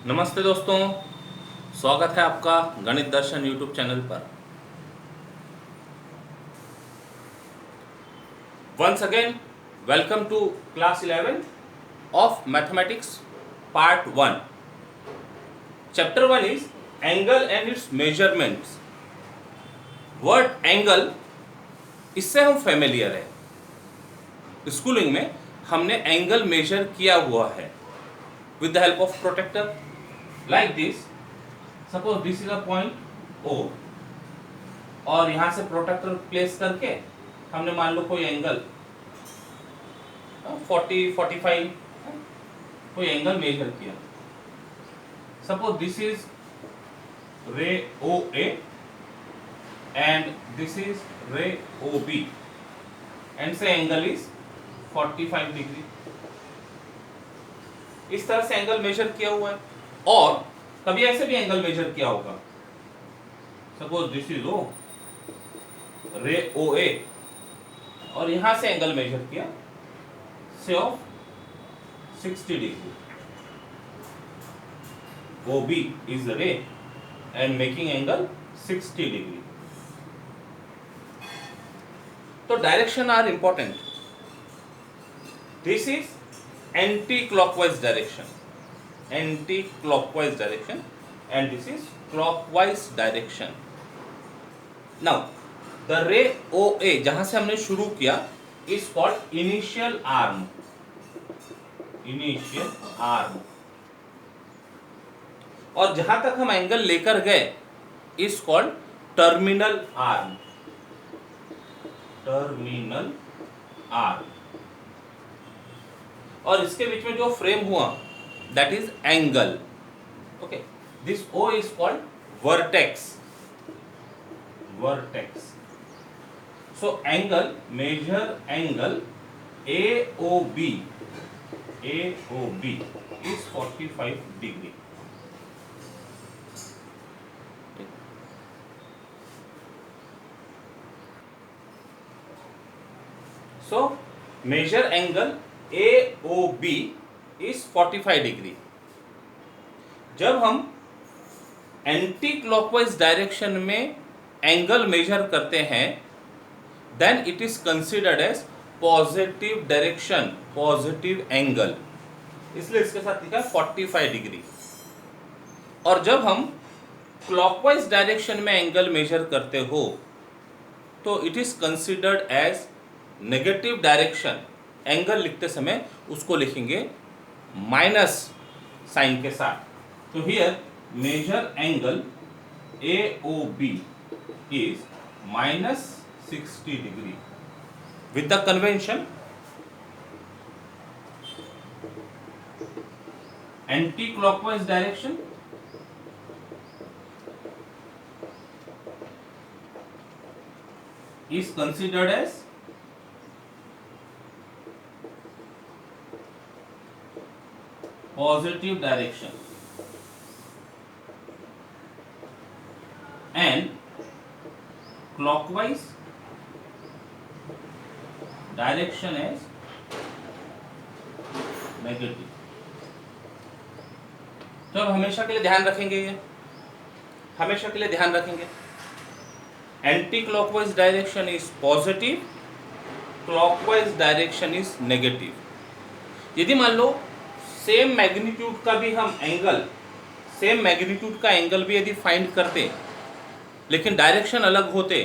नमस्ते दोस्तों, स्वागत है आपका गणित दर्शन यूट्यूब चैनल पर। Once again welcome to class 11 of mathematics part 1। Chapter 1 is angle and its measurements. Word angle, इससे हम फेमिलियर है। स्कूलिंग में हमने एंगल मेजर किया हुआ है with the help of protractor like this. Suppose this is a point O और यहां से प्रोटेक्टर प्लेस करके हमने मान लो कोई एंगल 40-45 कोई एंगल मेजर किया। सपोज दिस इज रे OA एंड दिस इज रे OB एंड से एंगल इज 45 डिग्री। इस तरह से एंगल मेजर किया हुआ है। और कभी ऐसे भी एंगल मेजर किया होगा। सपोज दिस इज O, रे OA और यहां से एंगल मेजर किया से of 60 degree. OB is ray and making angle 60 degree. तो direction are important. This is anti clockwise direction, anti-clockwise direction and this is clockwise direction. Now the ray OA जहां से हमने शुरू किया is called initial arm और जहां तक हम एंगल लेकर गए is called terminal arm और इसके बीच में जो फ्रेम हुआ that is angle. Okay, this O is called vertex. So angle, measure angle AOB is 45 degree. So measure angle AOB is 45 degree. जब हम एंटी क्लॉकवाइज डायरेक्शन में एंगल मेजर करते हैं then it is considered as positive direction, positive angle, इसलिए इसके साथ लिखा है 45 डिग्री। और जब हम क्लॉकवाइज डायरेक्शन में एंगल मेजर करते हो तो it is considered as negative direction. Angle लिखते समय उसको लिखेंगे माइनस साइन के साथ। तो here measure angle AOB is minus 60 degree with the convention anti clockwise direction is considered as positive direction and clockwise direction as negative। तो अब हमेशा के लिए ध्यान रखेंगे, ये हमेशा के लिए ध्यान रखेंगे। Anti clockwise direction is positive, clockwise direction is negative. यदि मान लो सेम मैग्नीट्यूड का भी हम एंगल, सेम मैग्नीट्यूड का एंगल भी यदि फाइंड करते लेकिन डायरेक्शन अलग होते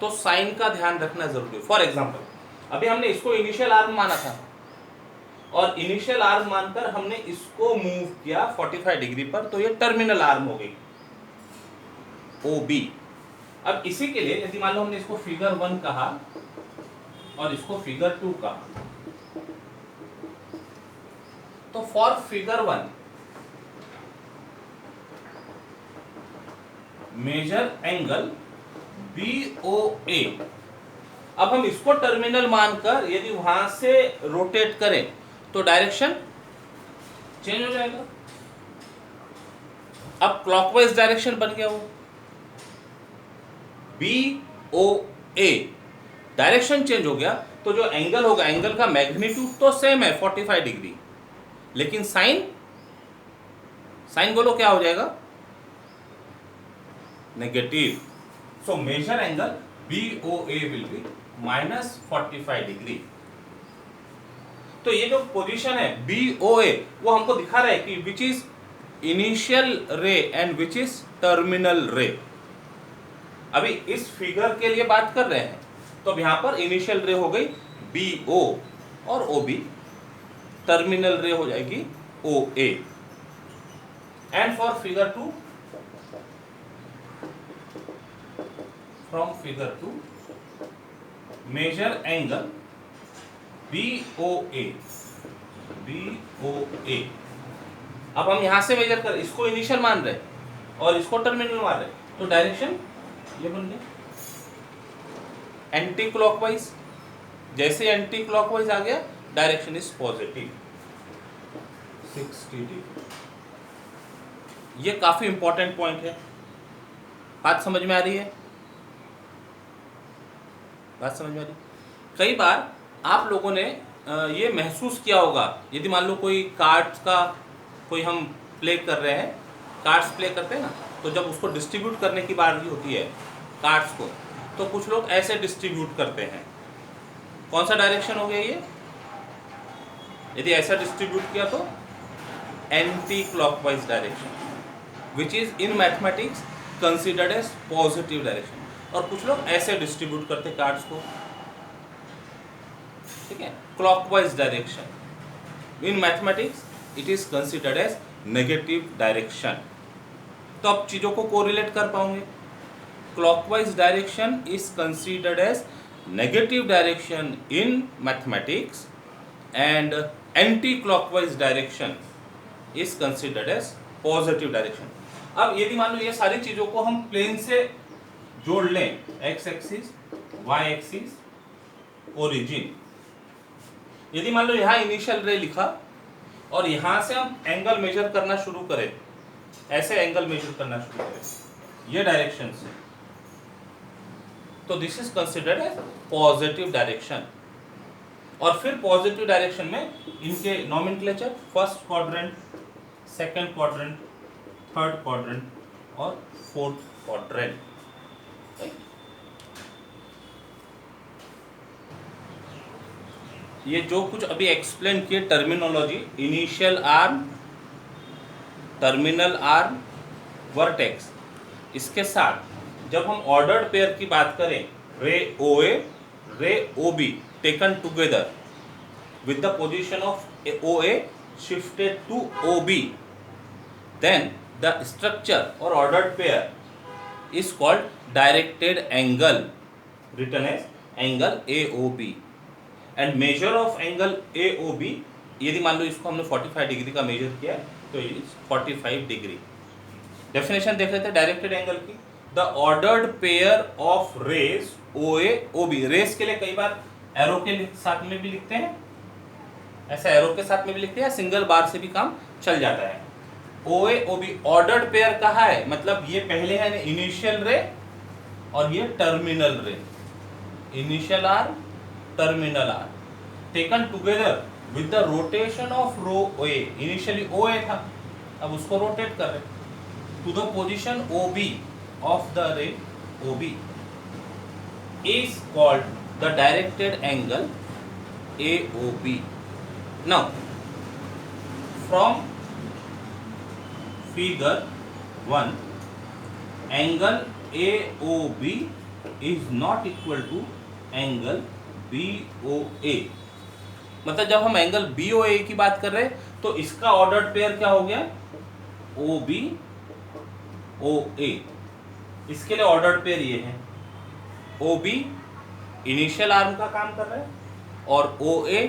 तो साइन का ध्यान रखना जरूरी है। फॉर एग्जांपल अभी हमने इसको इनिशियल आर्म माना था और इनिशियल आर्म मानकर हमने इसको मूव किया 45 डिग्री पर, तो ये टर्मिनल आर्म हो गई OB। अब इसी के लिए यदि मान लो हमने इसको फिगर 1 कहा और इसको फिगर 2 कहा, तो for figure 1 measure angle BOA। अब हम इसको टर्मिनल मानकर यदि वहां से रोटेट करें तो डायरेक्शन चेंज हो जाएगा। अब क्लॉकवाइज डायरेक्शन बन गया वो BOA, डायरेक्शन चेंज हो गया तो जो एंगल होगा, एंगल का मैग्नीट्यूड तो सेम है 45 डिग्री, लेकिन साइन साइन बोलो क्या हो जाएगा, नेगेटिव। So measure angle BOA will be -45 degree. तो ये जो पोजीशन है BOA वो हमको दिखा रहा है कि विच इज इनिशियल रे एंड विच इज टर्मिनल रे। अभी इस फिगर के लिए बात कर रहे हैं, तो अब यहां पर इनिशियल रे हो गई BO और OB, टर्मिनल रे हो जाएगी OA। And for figure 2, from figure 2 measure angle BOA। अब हम यहां से मेजर कर, इसको इनिशियल मान रहे और इसको टर्मिनल मान रहे, तो डायरेक्शन ये बन गया एंटी क्लॉकवाइज। जैसे एंटी क्लॉकवाइज आ गया, डायरेक्शन इज पॉजिटिव 60 डिग्री। ये काफी इंपॉर्टेंट पॉइंट है। बात समझ में आ रही है? बात समझ में आ रही? कई बार आप लोगों ने ये महसूस किया होगा, यदि मान लो कोई कार्ड्स का कोई हम प्ले कर रहे हैं, कार्ड्स प्ले करते हैं ना, तो जब उसको डिस्ट्रीब्यूट करने की बारी होती है कार्ड्स को, तो कुछ लोग ऐसे डिस्ट्रीब्यूट करते हैं। कौन सा डायरेक्शन हो गया ये? यदि ऐसा डिस्ट्रीब्यूट किया तो anti clockwise direction, which is in mathematics considered as positive direction. और कुछ लोग ऐसे डिस्ट्रीब्यूट करते कार्ड्स को, ठीक है, clockwise direction. In mathematics it is considered as negative direction. तो आप चीजों को कोरिलेट कर पाओगे। Clockwise direction is considered as negative direction in mathematics and anti clockwise direction is considered as positive direction. अब यदि मान लो ये सारी चीजों को हम प्लेन से जोड़ लें, X axis, Y axis, origin. यदि मान लो यहां इनिशियल रे लिखा और यहां से हम एंगल मेजर करना शुरू करें, ऐसे एंगल मेजर करना शुरू करें ये डायरेक्शन से, तो this is considered as positive direction. और फिर पॉजिटिव डायरेक्शन में इनके nomenclature first quadrant, second quadrant, third quadrant और फोर्थ क्वाड्रेंट। ये जो कुछ अभी एक्सप्लेन किए terminology, initial arm, terminal arm, vertex, इसके साथ जब हम ऑर्डर्ड पेयर की बात करें, रे OA, रे OB taken together with the position of OA shifted to OB, then the structure or ordered pair is called directed angle, written as angle AOB. and measure of angle AOB, यदि मान लो इसको हमने 45 degree का major किया तो is 45 degree. Definition देख लेते हैं डायरेक्टेड एंगल की। The ordered pair of rays OA OB, rays के लिए कई बार एरो के साथ में भी लिखते हैं, ऐसा एरो के साथ में भी लिखते हैं, सिंगल बार से भी काम चल जाता है। OA OB ऑर्डर्ड पेयर कहा है, मतलब ये पहले है इनिशियल रे और ये terminal ray, initial arm, terminal arm taken together with the rotation of ray OA। Initially OA था, अब उसको रोटेट कर रहे to the position OB of the ray OB is called the directed angle AOB. Now from figure 1, angle AOB is not equal to angle BOA। मतलब जब हम angle BOA की बात कर रहे हैं तो इसका ऑर्डर्ड पेयर क्या हो गया, OB OA। इसके लिए ऑर्डर्ड पेयर ये है, OB इनिशियल आर्म का काम कर रहा है और OA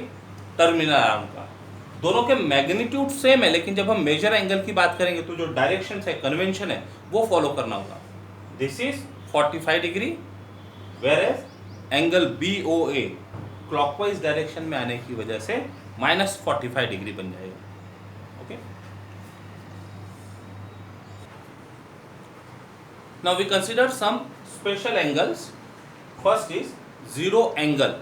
टर्मिनल आर्म का। दोनों के मैग्नीट्यूड सेम है, लेकिन जब हम मेजर एंगल की बात करेंगे तो जो डायरेक्शन है, कन्वेंशन है, वो फॉलो करना होगा। This is 45 degree, where as angle BOA clockwise direction में आने की वजह से -45 डिग्री बन जाएगा। Okay, now we consider some special angles. First is zero angle.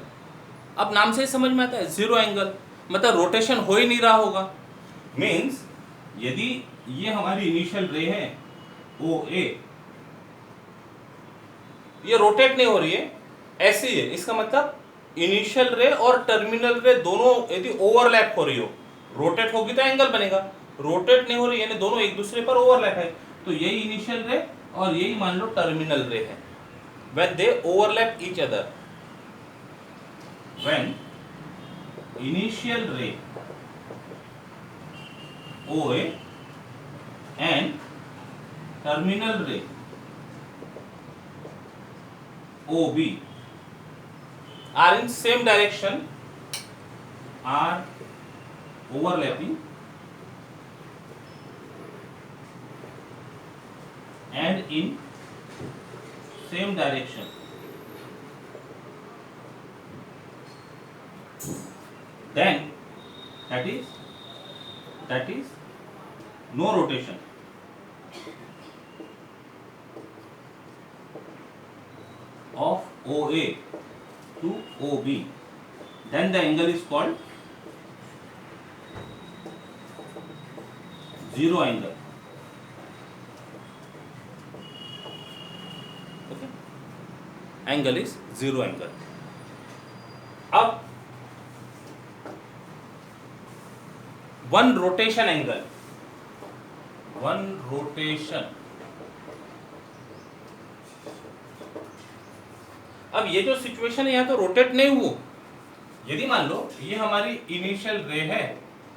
अब नाम से ही समझ में आता है जीरो एंगल मतलब रोटेशन हो ही नहीं रहा होगा। मीन्स यदि ये हमारी इनिशियल रे है ओ ए, ये रोटेट नहीं हो रही है, ऐसी है। इसका मतलब इनिशियल रे और टर्मिनल रे दोनों यदि ओवरलैप हो रही हो, रोटेट होगी तो एंगल बनेगा, रोटेट नहीं हो रही यानी दोनों एक दूसरे पर ओवरलैप है, तो यही इनिशियल रे और यही मान लो टर्मिनल रे है। when they overlap each other, when initial ray OA and terminal ray OB are in same direction, are overlapping and in same direction, then that is no rotation of OA to OB, then the angle is called zero angle. Okay, angle is zero angle. अब one rotation angle, one rotation, अब ये जो situation है यहाँ तो rotate नहीं हुआ, यदि मान लो ये हमारी इनिशियल रे है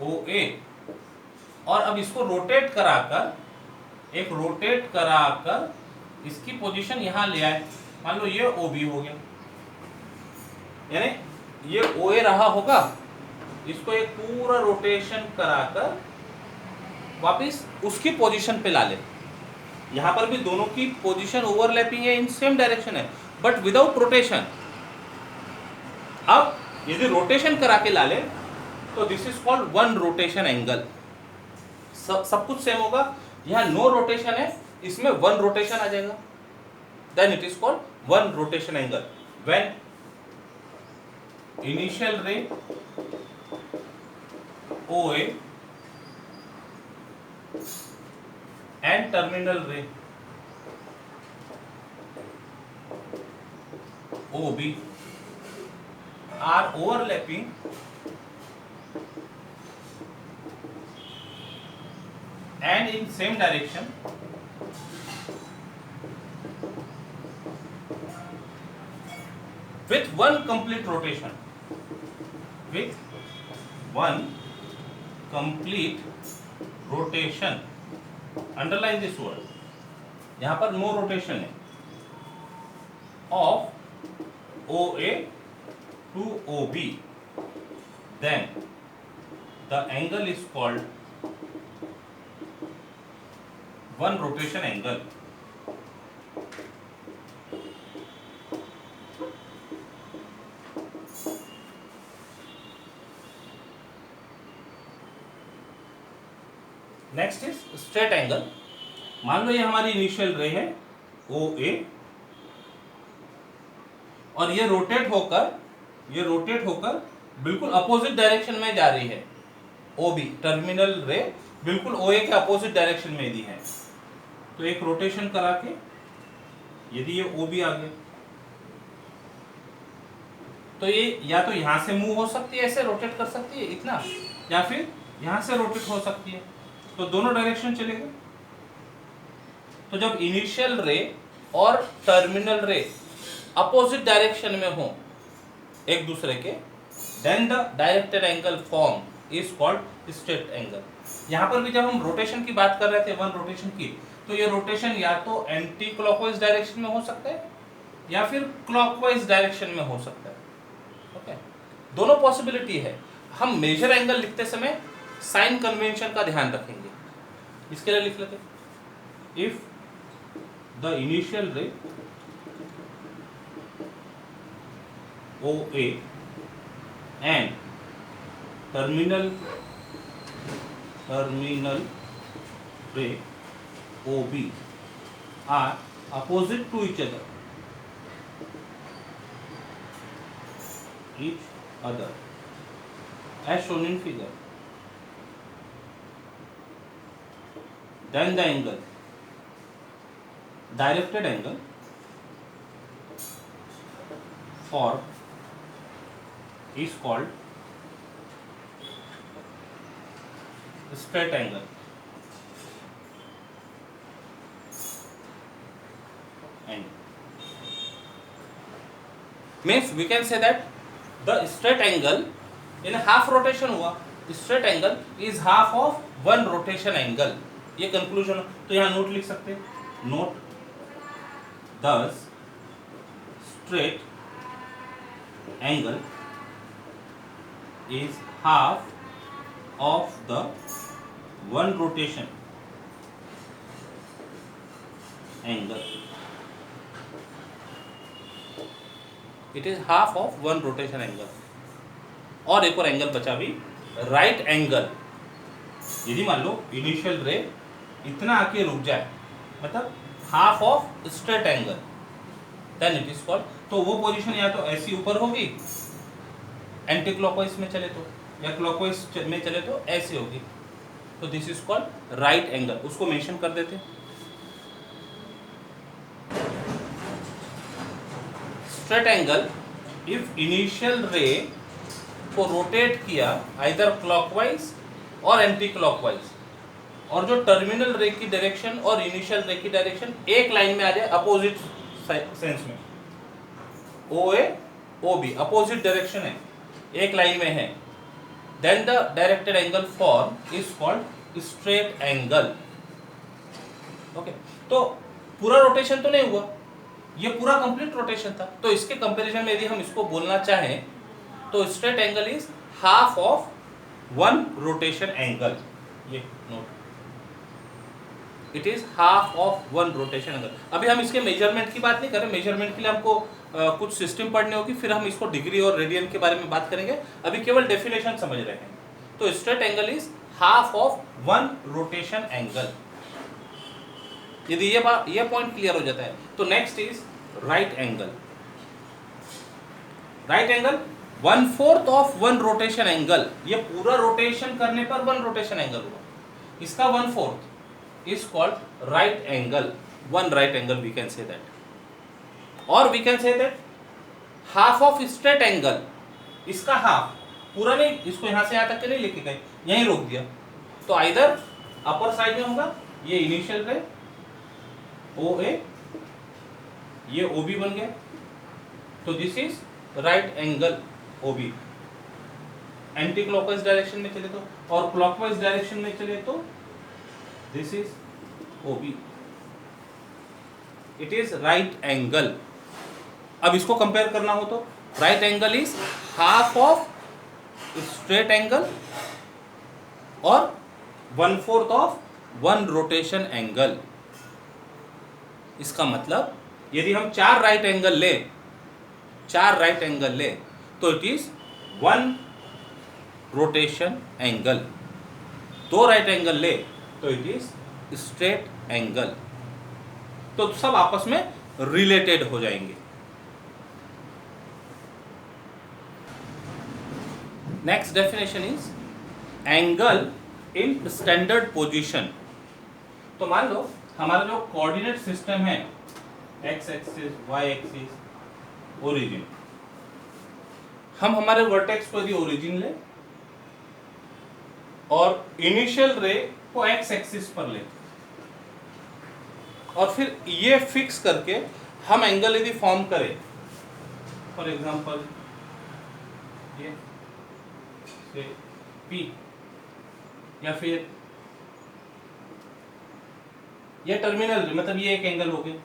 ओ ए और अब इसको रोटेट कराकर, एक रोटेट कराकर इसकी पोजीशन यहाँ ले आए, मान लो ये ओ बी हो गया, यानी ये ओ ए रहा होगा, इसको एक पूरा रोटेशन कराकर वापस उसकी पोजीशन पे ला ले। यहां पर भी दोनों की पोजीशन ओवरलैपिंग है, इन सेम डायरेक्शन है, बट विदाउट रोटेशन। अब यदि रोटेशन करा के ला ले तो this is called one rotation angle. सब कुछ सेम होगा, यहां नो रोटेशन है, इसमें वन रोटेशन आ जाएगा, then it is called one rotation angle. When initial ray OA and terminal ray OB are overlapping and in same direction, with one complete rotation, with one complete rotation, underline this word, यहाँ पर no rotation है, of OA to OB, then the angle is called one rotation angle. Next is straight angle. मान लो ये हमारी initial रे है ओ ए और ये रोटेट होकर बिल्कुल अपोजिट डायरेक्शन में जा रही है, ओ बी, टर्मिनल रे बिल्कुल ओ ए के अपोजिट डायरेक्शन में दी है, तो एक रोटेशन करा के यदि ये ओ बी आ गया तो ये या तो यहां से मूव हो सकती है, ऐसे रोटेट कर सकती है इतना, या फिर यहां से रोटेट हो सकती है, तो दोनों डायरेक्शन चलेगा। तो जब इनिशियल रे और टर्मिनल रे अपोजिट डायरेक्शन में हो एक दूसरे के, then the directed angle form is called straight angle. यहां पर भी जब हम रोटेशन की बात कर रहे थे, वन रोटेशन की, तो ये रोटेशन या तो एंटी क्लॉकवाइज डायरेक्शन में हो सकता है या फिर क्लॉकवाइज डायरेक्शन में हो सकता है। ओके, दोनों पॉसिबिलिटी है। हम मेजर एंगल लिखते समय साइन कन्वेंशन का ध्यान रखेंगे, इसके लिए लिख लेते, इफ द इनिशियल रे ओ ए and terminal ray O B are opposite to each other as shown in figure, then the angle directed angle for is called straight angle. Means we can say that the straight angle in half rotation हुआ, straight angle is half of one rotation angle. ये conclusion, तो यहाँ note लिख सकते हैं, note thus straight angle is half of the one rotation angle. It is half of one rotation angle. और एक और एंगल बचा भी, राइट एंगल. यदि मान लो इनिशियल रे इतना आके रुक जाए, मतलब half of straight angle, then it is called, तो वो पोजीशन या तो ऐसी ऊपर होगी एंटी क्लॉकवाइज में चले तो, या क्लॉकवाइज में चले तो ऐसी होगी, तो this is called right angle. उसको मेंशन कर देते हैं. स्ट्रेट एंगल इफ इनिशियल रे को रोटेट किया आइदर क्लॉकवाइज और एंटी क्लॉकवाइज, और जो टर्मिनल रे की डायरेक्शन और इनिशियल रे की डायरेक्शन एक लाइन में आ जाए अपोजिट सेंस में, O A O B opposite direction है, एक लाइन में है, then the directed angle form is called straight angle. Okay, तो पूरा रोटेशन तो नहीं हुआ, ये पूरा कंप्लीट रोटेशन था, तो इसके कंपैरिजन में यदि हम इसको बोलना चाहें तो straight angle is half of one rotation angle. ये note, it is half of one rotation angle. अभी हम इसके मेजरमेंट की बात नहीं कर रहे, मेजरमेंट के लिए हमको कुछ सिस्टम पढ़ने होगी, फिर हम इसको डिग्री और रेडियन के बारे में बात करेंगे. अभी केवल डेफिनेशन समझ रहे हैं. तो straight angle is half of one rotation angle. यदि ये पॉइंट क्लियर हो जाता है तो next is right angle. Right angle 1/4 of one rotation angle. ये पूरा रोटेशन करने पर वन रोटेशन एंगल हुआ, इसका 1/4 is called right angle. One right angle we can say that. और we can say that half of straight angle, इसका हाफ, पूरा नहीं, इसको यहां से यहां तक के नहीं लेके गए, यहीं रोक दिया, तो आइदर अपर साइड में होगा, ये इनिशियल रे ओ ए, ये ओ बी बन गया, तो this is right angle O B. Anti clockwise direction में चले तो, और क्लॉकवाइज डायरेक्शन में चले तो this is O B. It is right angle. अब इसको कंपेयर करना हो तो right angle is half of straight angle और 1/4 ऑफ वन रोटेशन एंगल. इसका मतलब यदि हम चार राइट एंगल ले तो it is one rotation angle. दो राइट एंगल ले तो इट इज स्ट्रेट एंगल. तो सब आपस में रिलेटेड हो जाएंगे. Next definition is angle in standard position. तो मान लो हमारा जो कोऑर्डिनेट सिस्टम है, X axis, Y axis, origin, हम हमारे वर्टेक्स को यदि ओरिजिन ले और इनिशियल रे को एक्स एक्सिस पर ले, और फिर ये फिक्स करके हम एंगल यदि फॉर्म करें, फॉर एग्जांपल ये से P, या फिर ये टर्मिनल, मतलब ये एक एंगल हो गया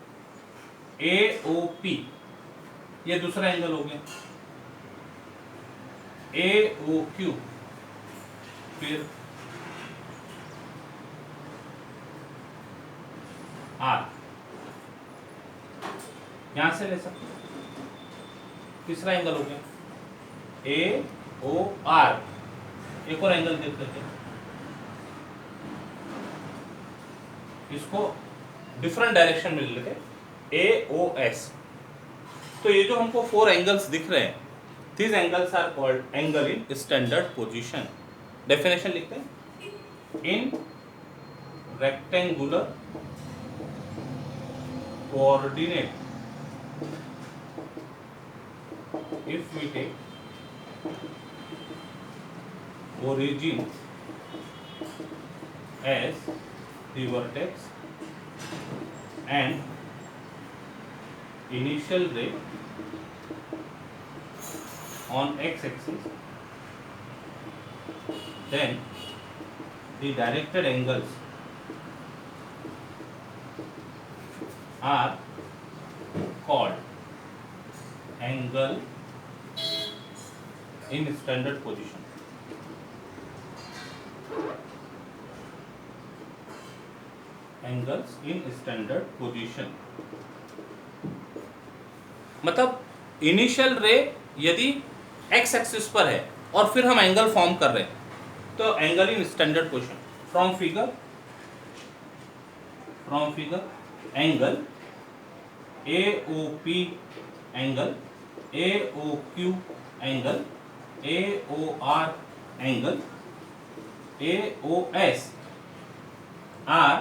AOP, ये दूसरा एंगल हो गया AOQ, फिर R, यहां से ले सकते, तीसरा एंगल हो गया AOR. एक और एंगल देख लेते हैं, इसको डिफरेंट डायरेक्शन में लेते हैं AOS. तो ये जो हमको 4 एंगल्स दिख रहे हैं, these angles are called angle in standard position. Definition लिखते हैं, in rectangular coordinate. If we take origin as the vertex and initial ray on x-axis, then the directed angles are called angle in standard position. Angles in standard position मतलब initial रे यदि x axis पर है और फिर हम angle form कर रहे हैं तो angle in standard position. From figure angle AOP angle, AOQ angle, AOR angle, AOS are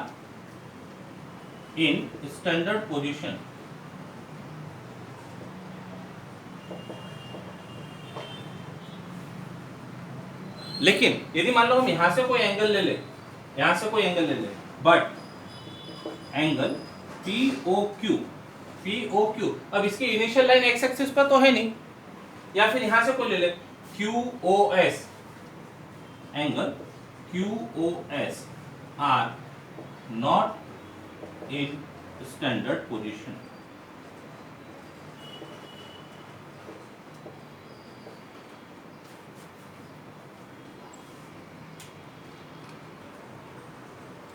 in standard position. लेकिन यदि मान लो हम यहां से कोई एंगल ले ले, बट एंगल POQ, अब इसकी इनिशियल लाइन एक्स एक्सिस पर तो है नहीं, या फिर यहां से कोई ले ले QOS angle, QOS are not in standard position.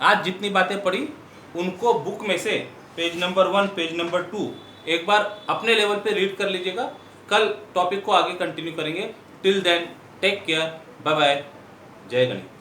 आज जितनी बातें पढ़ी उनको बुक में से पेज नंबर 1, पेज नंबर 2 एक बार अपने लेवल पे रीड कर लीजिएगा. कल टॉपिक को आगे कंटिन्यू करेंगे. Till then take care, bye bye, जय गणेश.